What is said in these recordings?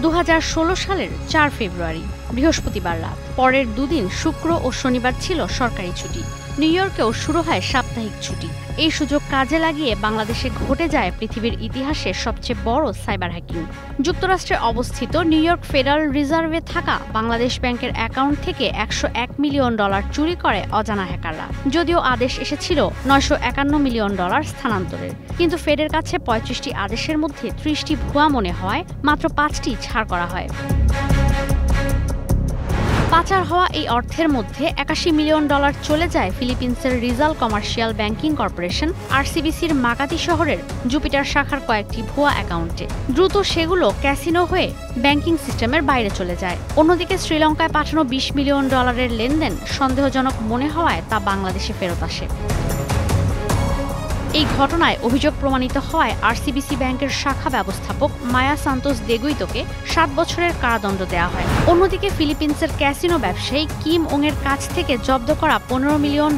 2016 সালের 4 ফেব্রুয়ারি বৃহস্পতিবার রাত। পরের দুদিন শুক্র ও শনিবার ছিল সরকারি ছুটি। নিউ ইয়র্কেও শুরু হয় সাপ্তাহিক ছুটি। এই সুযোগ কাজে লাগিয়ে বাংলাদেশে ঘটে যায় পৃথিবীর ইতিহাসে সবচেয়ে বড় সাইবার হ্যাকিং। যুক্তরাষ্ট্রে অবস্থিত নিউ ইয়র্ক ফেডারেল রিজার্ভে থাকা বাংলাদেশ ব্যাংকের অ্যাকাউন্ট থেকে $101 মিলিয়ন চুরি করে অজানা হ্যাকাররা। যদিও আদেশ এসেছিল $951 মিলিয়ন স্থানান্তরের, কিন্তু ফেডের কাছে 35টি আদেশের মধ্যে 30টি ভুয়া মনে হয়, মাত্র 5টি ছাড় করা হয়। পাচার হওয়া এই অর্থের মধ্যে $81 মিলিয়ন চলে যায় ফিলিপিন্সের রিজাল কমার্শিয়াল ব্যাংকিং কর্পোরেশন আরসিবিসির মাকাতি শহরের জুপিটার শাখার কয়েকটি ভুয়া অ্যাকাউন্টে। দ্রুত সেগুলো ক্যাসিনো হয়ে ব্যাংকিং সিস্টেমের বাইরে চলে যায়। অন্যদিকে শ্রীলঙ্কায় পাঠানো $20 মিলিয়ন লেনদেন সন্দেহজনক মনে হওয়ায় তা বাংলাদেশে ফেরত আসে। এই ঘটনায় অভিযোগ প্রমাণিত হওয়ায় আরসিবিসি ব্যাংকের শাখা ব্যবস্থাপক মায়া সান্তোস দেগুইতোকে 7 বছরের কারাদণ্ড দেওয়া হয়। অন্যদিকে ফিলিপিন্সের ক্যাসিনো ব্যবসায়ী কিম ওংয়ের কাছ থেকে জব্দ করা $15 মিলিয়ন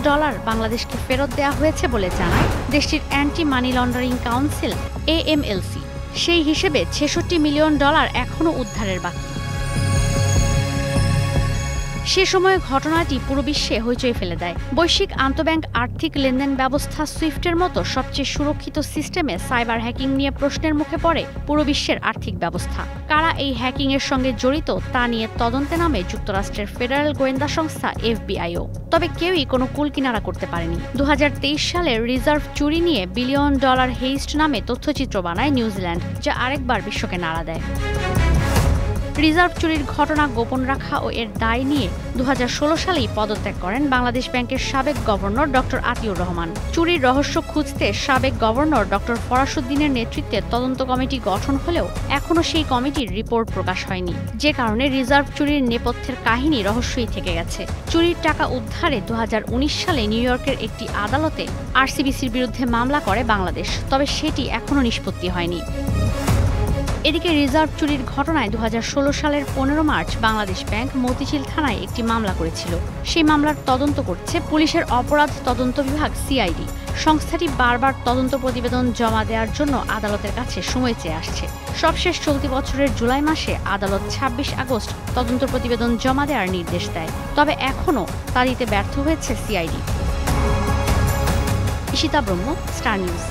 বাংলাদেশকে ফেরত দেওয়া হয়েছে বলে জানায় দেশটির anti money laundering council AMLC। সেই হিসেবে $66 মিলিয়ন এখনও উদ্ধারের বাকি। সে সময় ঘটনাটি পুরো বিশ্বে হইচই ফেলে দেয়। বৈশ্বিক আন্তঃব্যাংক আর্থিক লেনদেন ব্যবস্থা সুইফটের মতো সবচেয়ে সুরক্ষিত সিস্টেমে সাইবার হ্যাকিং নিয়ে প্রশ্নের মুখে পড়ে পুরো বিশ্বের আর্থিক ব্যবস্থা। কারা এই হ্যাকিং এর সঙ্গে জড়িত তা নিয়ে তদন্তে নামে যুক্তরাষ্ট্রের ফেডারেল গোয়েন্দা সংস্থা FBIও। তবে কেউই কোনো কুলকিনারা করতে পারেনি। 2023 সালে রিজার্ভ চুরি নিয়ে $1 বিলিয়ন হেইস্ট নামে তথ্যচিত্র বানায় নিউজিল্যান্ড, যা আরেকবার বিশ্বকে নাড়া দেয়। রিজার্ভ চুরির ঘটনা গোপন রাখা ও এর দায় নিয়ে 2016 সালেই পদত্যাগ করেন বাংলাদেশ ব্যাংকের সাবেক গভর্নর ডক্টর আতিউর রহমান। চুরির রহস্য খুঁজতে সাবেক গভর্নর ডক্টর ফরাসুদ্দিনের নেতৃত্বে তদন্ত কমিটি গঠন হলেও এখনও সেই কমিটির রিপোর্ট প্রকাশ হয়নি, যে কারণে রিজার্ভ চুরির নেপথ্যের কাহিনী রহস্যই থেকে গেছে। চুরির টাকা উদ্ধারে 2019 সালে নিউ ইয়র্কের একটি আদালতে আরসিবিসির বিরুদ্ধে মামলা করে বাংলাদেশ, তবে সেটি এখনও নিষ্পত্তি হয়নি। এদিকে রিজার্ভ চুরির ঘটনায় 2016 সালের 15 মার্চ বাংলাদেশ ব্যাংক মতিঝিল থানায় একটি মামলা করেছিল। সেই মামলার তদন্ত করছে পুলিশের অপরাধ তদন্ত বিভাগ CID। সংস্থাটি বারবার তদন্ত প্রতিবেদন জমা দেওয়ার জন্য আদালতের কাছে সময় চেয়ে আসছে। সবশেষ চলতি বছরের জুলাই মাসে আদালত 26 আগস্ট তদন্ত প্রতিবেদন জমা দেওয়ার নির্দেশ দেয়, তবে এখনও তা দিতে ব্যর্থ হয়েছে CID। ঈশিতা ব্রহ্ম, স্টার নিউজ।